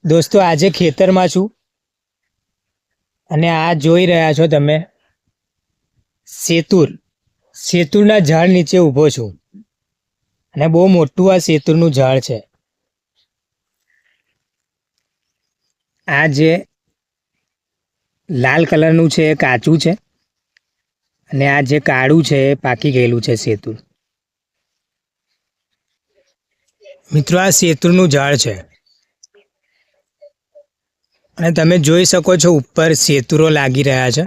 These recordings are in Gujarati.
દોસ્તો આજે ખેતરમાં છું અને આ જોઈ રહ્યા છો તમે સેતુર સેતુરના ઝાડ નીચે ઊભો છું અને બહુ મોટું આ સેતુરનું ઝાડ છે. આ જે લાલ કલરનું છે એ કાચું છે અને આ જે કાળું છે એ પાકી ગયેલું છે સેતુર. મિત્રો આ સેતુરનું ઝાડ છે અને તમે જોઈ શકો છો ઉપર સેતુરો લાગી રહ્યા છે.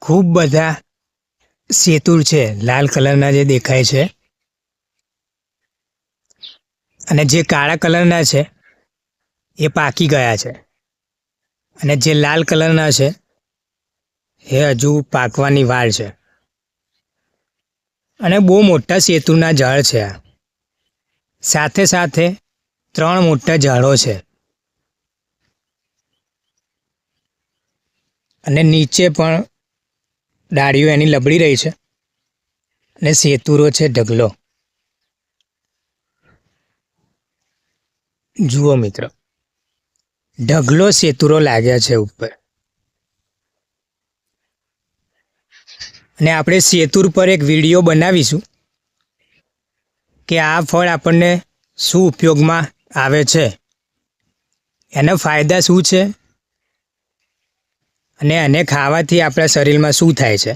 ખૂબ બધા સેતુર છે લાલ કલરના જે દેખાય છે અને જે કાળા કલરના છે એ પાકી ગયા છે અને જે લાલ કલરના છે એ હજુ પાકવાની વાર છે. અને બહુ મોટા સેતુરના ઝાડ છે આ. સાથે સાથે 3 મોટા ઝાડો છે અને નીચે પણ ડાળીઓ એની લબડી રહી છે અને સેતુરો છે ઢગલો. જુઓ મિત્રો, ઢગલો સેતુરો લાગ્યા છે ઉપર અને આપણે સેતુર પર એક વિડીયો બનાવીશું કે આ ફળ આપણને શું ઉપયોગમાં આવે છે, એના ફાયદા શું છે અને એને ખાવાથી આપણા શરીરમાં શું થાય છે.